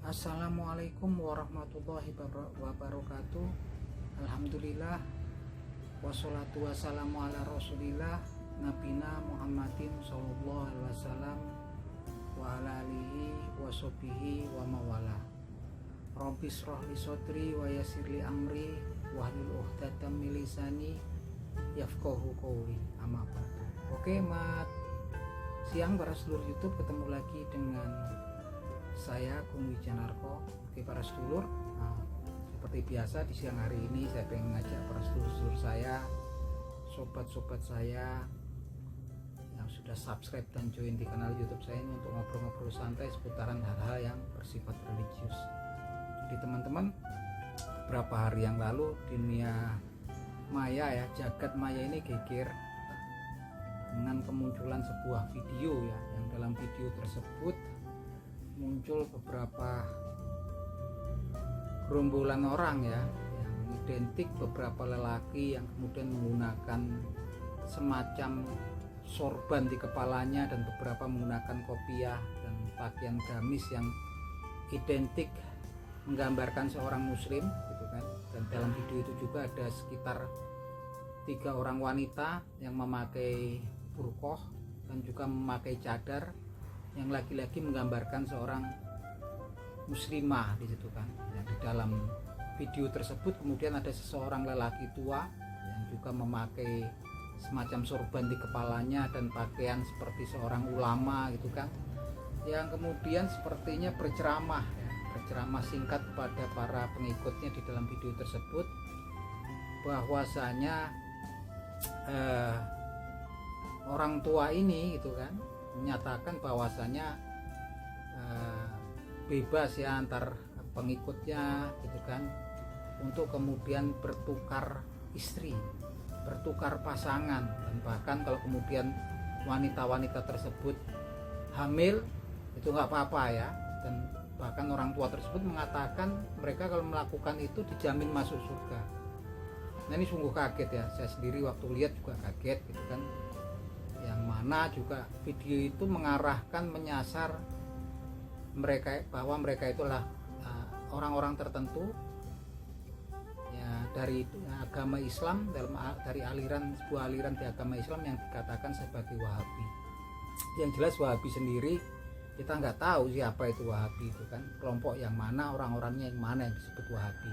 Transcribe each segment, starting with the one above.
Assalamualaikum warahmatullahi wabarakatuh. Alhamdulillah, wassalatu wassalamu ala rasulillah Nabina Muhammadin sallallahu alaihi wasallam wa ala alihi wa sahbihi wa mawala. Rabbi shrah li sadri wa yassir li amri wahlul 'uqdatam min lisani yafqahu qawli. Amma ba'du. Oke, siang para sedulur YouTube, ketemu lagi dengan saya Kung Wijanarko. Oke para sedulur, seperti biasa di siang hari ini saya pengen ngajak para sedulur saya, sobat-sobat saya yang sudah subscribe dan join di kanal YouTube saya ini untuk ngobrol-ngobrol santai seputaran hal-hal yang bersifat religius. Jadi teman-teman, beberapa hari yang lalu dunia maya ya, jagat maya ini geger dengan kemunculan sebuah video ya, yang dalam video tersebut muncul beberapa gerombolan orang ya, yang identik beberapa lelaki yang kemudian menggunakan semacam sorban di kepalanya dan beberapa menggunakan kopiah dan pakaian gamis yang identik menggambarkan seorang muslim gitu kan. Dan dalam video itu juga ada sekitar 3 orang wanita yang memakai burqah dan juga memakai cadar yang lagi-lagi menggambarkan seorang muslimah di situ kan. Ya, di dalam video tersebut kemudian ada seseorang lelaki tua yang juga memakai semacam sorban di kepalanya dan pakaian seperti seorang ulama gitu kan, yang kemudian sepertinya berceramah ya, berceramah singkat kepada para pengikutnya di dalam video tersebut bahwasanya orang tua ini gitu kan menyatakan bahwasanya bebas ya antar pengikutnya gitu kan, untuk kemudian bertukar istri, bertukar pasangan, dan bahkan kalau kemudian wanita-wanita tersebut hamil itu nggak apa-apa ya. Dan bahkan orang tua tersebut mengatakan mereka kalau melakukan itu dijamin masuk surga. Nah ini sungguh kaget ya, saya sendiri waktu lihat juga kaget gitu kan, yang mana juga video itu mengarahkan menyasar mereka bahwa mereka itulah orang-orang tertentu ya dari agama Islam, dari sebuah aliran di agama Islam yang dikatakan sebagai Wahabi. Yang jelas Wahabi sendiri kita nggak tahu siapa itu Wahabi itu kan, kelompok yang mana, orang-orangnya yang mana yang disebut Wahabi.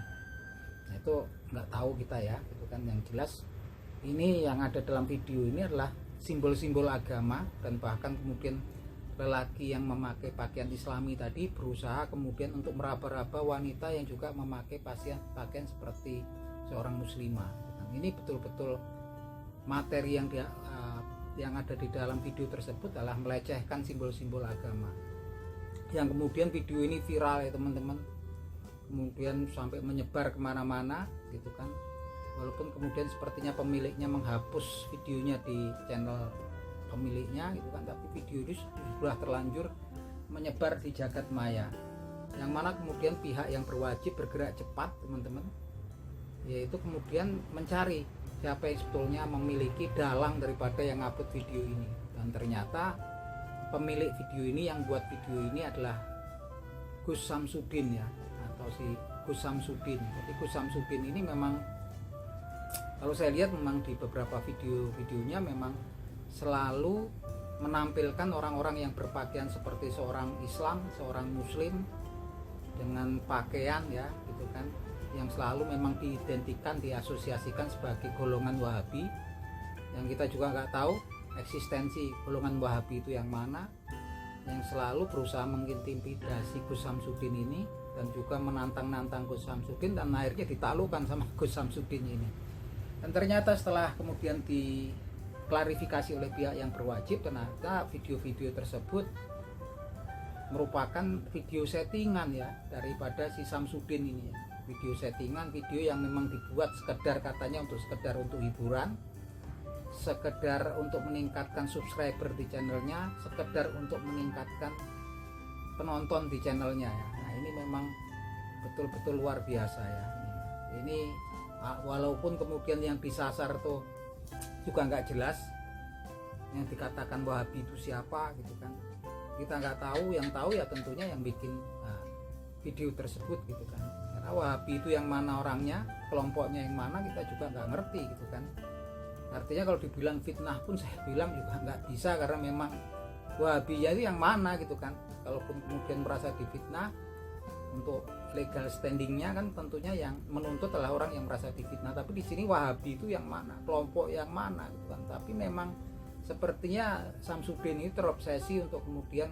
Nah itu nggak tahu kita ya itu kan. Yang jelas ini yang ada dalam video ini adalah simbol-simbol agama, dan bahkan kemudian lelaki yang memakai pakaian islami tadi berusaha kemudian untuk meraba-raba wanita yang juga memakai pakaian seperti seorang muslimah. Dan ini betul-betul materi yang ada di dalam video tersebut adalah melecehkan simbol-simbol agama, yang kemudian video ini viral ya teman-teman, kemudian sampai menyebar kemana-mana gitu kan. Walaupun kemudian sepertinya pemiliknya menghapus videonya di channel pemiliknya gitu kan, tapi video ini sudah terlanjur menyebar di jagat maya, yang mana kemudian pihak yang berwajib bergerak cepat teman-teman, yaitu kemudian mencari siapa yang sebetulnya memiliki dalang daripada yang upload video ini. Dan ternyata pemilik video ini, yang buat video ini adalah Gus Samsudin ya, atau si Gus Samsudin. Jadi Gus Samsudin ini memang, kalau saya lihat memang di beberapa videonya memang selalu menampilkan orang-orang yang berpakaian seperti seorang Islam, seorang Muslim dengan pakaian ya gitu kan, yang selalu memang diidentikan, diasosiasikan sebagai golongan Wahabi, yang kita juga nggak tahu eksistensi golongan Wahabi itu yang mana, yang selalu berusaha mengintimidasi Gus Samsudin ini dan juga menantang-nantang Gus Samsudin, dan akhirnya ditaklukkan sama Gus Samsudin ini. Dan ternyata setelah kemudian diklarifikasi oleh pihak yang berwajib, ternyata video-video tersebut merupakan video settingan ya daripada si Samsudin ini ya. Video settingan, video yang memang dibuat sekedar katanya sekedar untuk hiburan, sekedar untuk meningkatkan subscriber di channelnya, sekedar untuk meningkatkan penonton di channelnya ya. Nah ini memang betul-betul luar biasa ya. Ini walaupun kemudian yang disasar tuh juga nggak jelas, yang dikatakan Wahabi itu siapa gitu kan, kita nggak tahu. Yang tahu ya tentunya yang bikin video tersebut gitu kan. Karena Wahabi itu yang mana orangnya, kelompoknya yang mana kita juga nggak ngerti gitu kan. Artinya kalau dibilang fitnah pun saya bilang juga nggak bisa, karena memang Wahabi itu yang mana gitu kan. Kalaupun kemudian merasa difitnah, untuk legal standingnya kan tentunya yang menuntut adalah orang yang merasa difitnah. Tapi di sini Wahabi itu yang mana, kelompok yang mana gitu kan. Tapi memang sepertinya Samsudin ini terobsesi untuk kemudian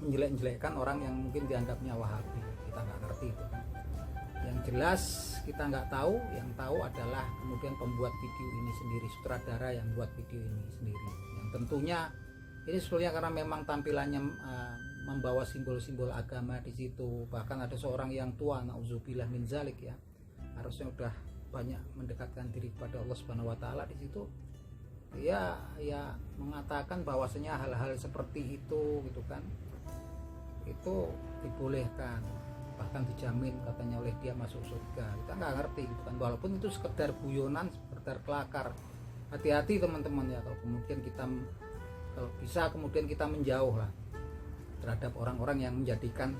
menjelek-jelekkan orang yang mungkin dianggapnya Wahabi. Kita nggak ngerti itu kan. Yang jelas kita nggak tahu, yang tahu adalah kemudian pembuat video ini sendiri, sutradara yang buat video ini sendiri, yang tentunya ini sebetulnya karena memang tampilannya membawa simbol-simbol agama di situ. Bahkan ada seorang yang tua, nauzubillah min zalik ya, harusnya udah banyak mendekatkan diri kepada Allah Subhanahu wa taala, di situ ya mengatakan bahwasanya hal-hal seperti itu gitu kan, itu dibolehkan, bahkan dijamin katanya oleh dia masuk surga. Kita nggak ngerti gitu kan, walaupun itu sekedar guyonan, sekedar kelakar. Hati-hati teman-teman ya, kalau kemudian kita, kalau bisa kemudian kita menjauh lah terhadap orang-orang yang menjadikan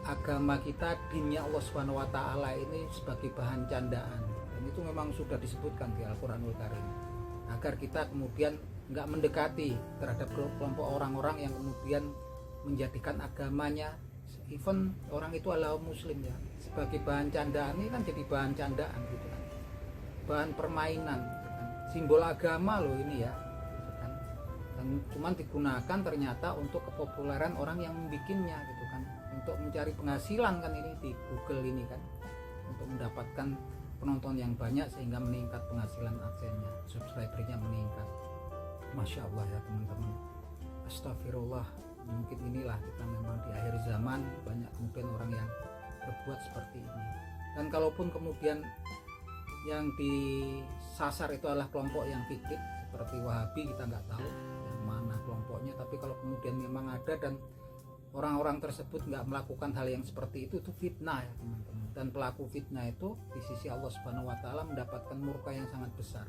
agama kita, dinnya Allah Subhanahu wa taala ini sebagai bahan candaan. Dan itu memang sudah disebutkan di Al-Qur'anul Karim, agar kita kemudian nggak mendekati terhadap kelompok orang-orang yang kemudian menjadikan agamanya, even orang itu adalah muslim ya, sebagai bahan candaan. Ini kan jadi bahan candaan gitu kan, bahan permainan gitu kan. Simbol agama loh ini ya gitu kan. Dan cuman digunakan ternyata untuk kepopuleran orang yang membikinnya gitu kan, untuk mencari penghasilan kan, ini di Google ini kan, untuk mendapatkan penonton yang banyak sehingga meningkat penghasilan adsense-nya, subscribernya meningkat. Masya Allah ya teman-teman, astagfirullah. Mungkin inilah kita memang di akhir zaman banyak kemudian orang yang berbuat seperti ini. Dan kalaupun kemudian yang disasar itu adalah kelompok yang fiktif seperti Wahabi, kita nggak tahu yang mana kelompoknya. Tapi kalau kemudian memang ada dan orang-orang tersebut nggak melakukan hal yang seperti itu fitnah ya teman-teman. Dan pelaku fitnah itu di sisi Allah Subhanahu wa taala mendapatkan murka yang sangat besar.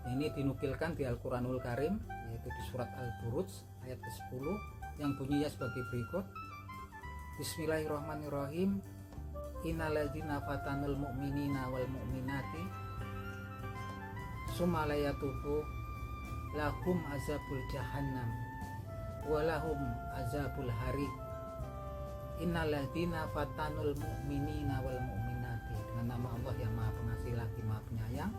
Ini dinukilkan di Al-Qur'anul Karim, yaitu di surat Al-Buruj ayat ke-10 yang bunyinya sebagai berikut. Bismillahirrahmanirrahim. Innalladzina fatanul mu'minina wal mu'minati summa la yatubu lahum azabul jahannam walahum azabul harik. Innalladzina fatanul mu'minina wal mu'minati, dengan nama Allah yang Maha Pengasih lagi Maha Penyayang.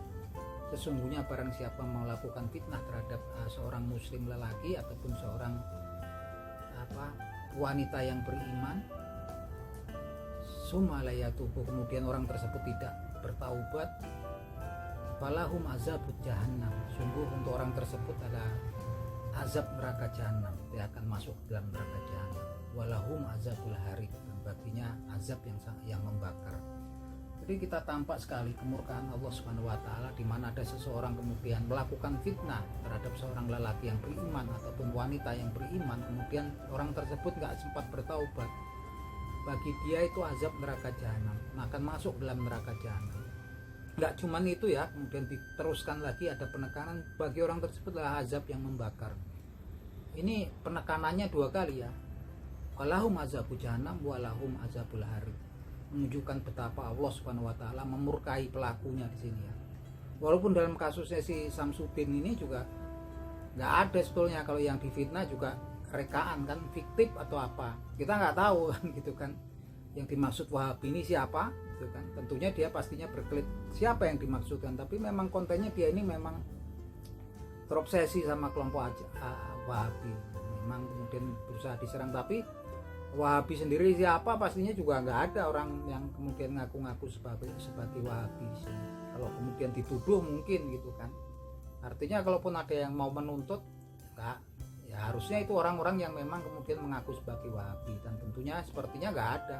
Sesungguhnya barang siapa melakukan fitnah terhadap seorang muslim lelaki ataupun seorang wanita yang beriman, sumalayatuhu, kemudian orang tersebut tidak bertaubat, falahum azabut jahannam, sungguh untuk orang tersebut adalah azab neraka jahanam, dia akan masuk ke dalam neraka jahanam. Walahum azabul harik, baginya azab yang membakar. Jadi kita tampak sekali kemurkaan Allah Subhanahu wa taala, di mana ada seseorang kemudian melakukan fitnah terhadap seorang lelaki yang beriman ataupun wanita yang beriman, kemudian orang tersebut nggak sempat bertaubat, bagi dia itu azab neraka jahanam, akan masuk dalam neraka jahanam. Nggak cuman itu ya, kemudian diteruskan lagi ada penekanan bagi orang tersebut adalah azab yang membakar. Ini penekanannya dua kali ya, walahum azabu jahanam walahum azabul harik, menunjukkan betapa Allah Subhanahu wa taala memurkai pelakunya di sini ya. Walaupun dalam kasusnya si Samsudin ini juga nggak ada sebetulnya, kalau yang difitnah juga rekaan kan, fiktif atau apa, kita nggak tahu kan gitu kan. Yang dimaksud Wahabi ini siapa gitu kan, tentunya dia pastinya berklik siapa yang dimaksudkan, tapi memang kontennya dia ini memang terobsesi sama kelompok Wahabi, memang kemudian berusaha diserang. Tapi Wahabi sendiri siapa pastinya juga nggak ada orang yang kemudian ngaku-ngaku sebagai Wahabi di sini. Kalau kemudian dituduh mungkin gitu kan, artinya kalaupun ada yang mau menuntut nggak, ya harusnya itu orang-orang yang memang kemudian mengaku sebagai Wahabi. Dan tentunya sepertinya nggak ada.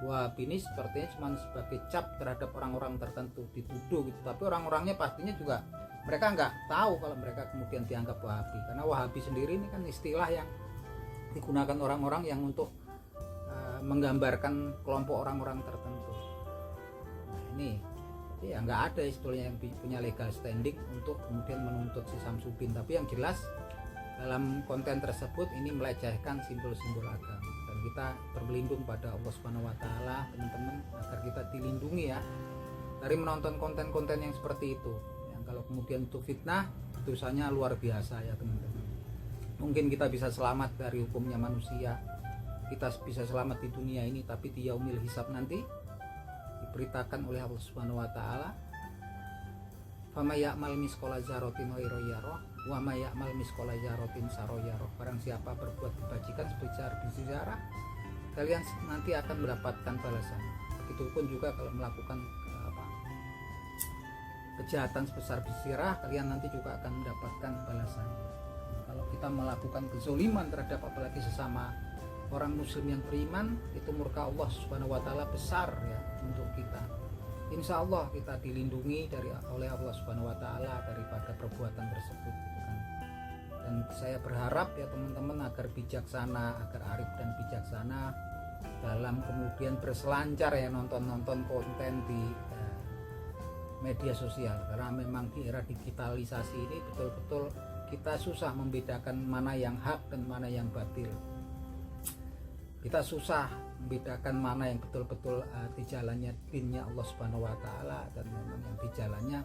Wahabi ini sepertinya cuma sebagai cap terhadap orang-orang tertentu dituduh gitu, tapi orang-orangnya pastinya juga mereka nggak tahu kalau mereka kemudian dianggap Wahabi. Karena Wahabi sendiri ini kan istilah yang digunakan orang-orang yang untuk menggambarkan kelompok orang-orang tertentu. Nah ini ya nggak ada istilahnya yang punya legal standing untuk kemudian menuntut si Samsudin. Tapi yang jelas dalam konten tersebut ini melecehkan simbol-simbol agama, dan kita berlindung pada Allah Subhanahu wa taala, teman-teman, agar kita dilindungi ya dari menonton konten-konten yang seperti itu. Yang kalau kemudian itu fitnah, dosanya luar biasa ya teman-teman. Mungkin kita bisa selamat dari hukumnya manusia, kita bisa selamat di dunia ini, tapi di yaumil hisab nanti diberitakan oleh Allah Subhanahu wa taala, fama ya'mal misqala dzarratin khairan yarah wa ma ya'mal misqala dzarratin syarran yarah. Barang siapa berbuat kebajikan sebesar biji zarah, kalian nanti akan mendapatkan balasan. Begitupun juga kalau melakukan kejahatan sebesar biji zarah, kalian nanti juga akan mendapatkan balasan. Kalau kita melakukan kezaliman terhadap apalagi sesama orang muslim yang beriman, itu murka Allah Subhanahu wa taala besar ya untuk kita. Insya Allah kita dilindungi oleh Allah Subhanahu wa taala daripada perbuatan tersebut gitu kan. Dan saya berharap ya teman-teman agar bijaksana, agar arif dan bijaksana dalam kemudian berselancar ya nonton konten di media sosial, karena memang di era digitalisasi ini betul-betul kita susah membedakan mana yang hak dan mana yang batil. Kita susah membedakan mana yang betul-betul di jalannya dinnya Allah Subhanahu wa taala dan memang yang di jalannya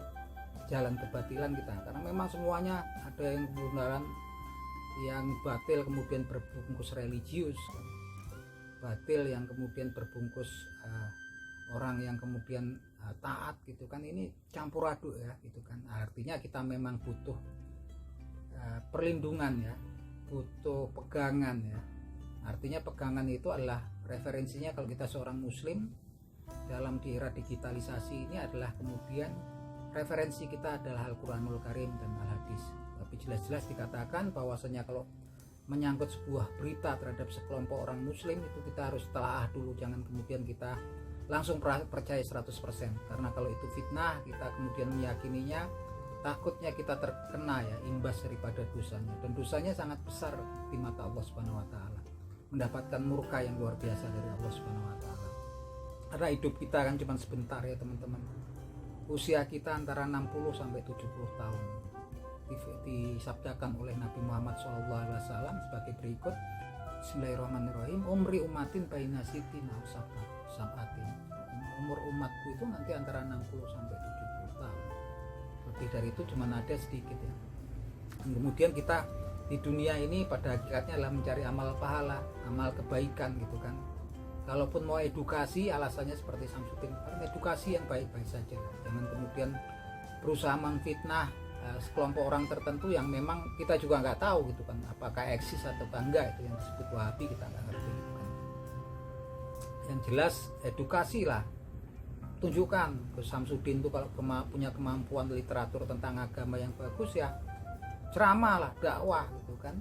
jalan kebatilan kita. Karena memang semuanya ada yang kebenaran, yang batil kemudian berbungkus religius, batil yang kemudian berbungkus orang yang kemudian taat gitu kan. Ini campur aduk ya gitu kan. Artinya kita memang butuh perlindungan ya, butuh pegangan ya. Artinya pegangan itu adalah referensinya kalau kita seorang muslim dalam di era digitalisasi ini adalah kemudian referensi kita adalah Al-Quranul Karim dan Al-Hadis. Tapi jelas-jelas dikatakan bahwasanya kalau menyangkut sebuah berita terhadap sekelompok orang muslim itu kita harus telaah dulu, jangan kemudian kita langsung percaya 100%. Karena kalau itu fitnah, kita kemudian meyakininya, takutnya kita terkena ya imbas daripada dosanya, dan dosanya sangat besar di mata Allah Subhanahu wa taala, mendapatkan murka yang luar biasa dari Allah Subhanahu wa taala. Karena hidup kita kan cuma sebentar ya teman-teman. Usia kita antara 60 sampai 70 tahun. Disabdakan oleh Nabi Muhammad SAW sebagai berikut, Bismillahirrahmanirrahim, umri umatin baina sitin aw sab'atin. Umur umatku itu nanti antara 60 sampai 70 tahun. Lebih dari itu cuma ada sedikit ya. Dan kemudian kita di dunia ini pada hakikatnya adalah mencari amal pahala, amal kebaikan gitu kan. Kalaupun mau edukasi, alasannya seperti Samsudin, edukasi yang baik-baik saja. Jangan kemudian berusaha memfitnah sekelompok orang tertentu yang memang kita juga nggak tahu gitu kan, apakah eksis atau enggak, itu yang disebut Wahabi, kita nggak ngerti gitu kan. Yang jelas edukasi lah, tunjukkan ke Samsudin itu kalau punya kemampuan literatur tentang agama yang bagus ya ceramah lah, dakwah gitu kan,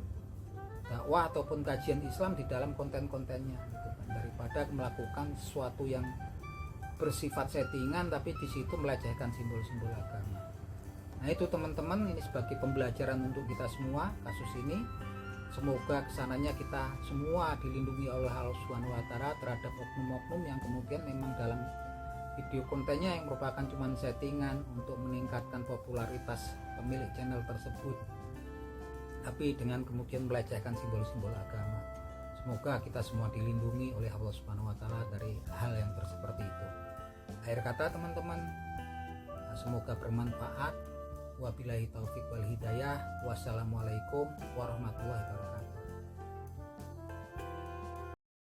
dakwah ataupun kajian Islam di dalam konten-kontennya gitu kan, daripada melakukan sesuatu yang bersifat settingan tapi di situ melecehkan simbol-simbol agama. Nah itu teman-teman, ini sebagai pembelajaran untuk kita semua kasus ini. Semoga kesananya kita semua dilindungi oleh Allah Subhanahu wa taala terhadap oknum-oknum yang kemudian memang dalam video kontennya yang merupakan cuma settingan untuk meningkatkan popularitas pemilik channel tersebut, tapi dengan kemudian melecehkan simbol-simbol agama. Semoga kita semua dilindungi oleh Allah Subhanahu wa taala dari hal yang seperti itu. Akhir kata teman-teman, semoga bermanfaat. Wabillahi taufik wal hidayah. Wassalamualaikum warahmatullahi wabarakatuh.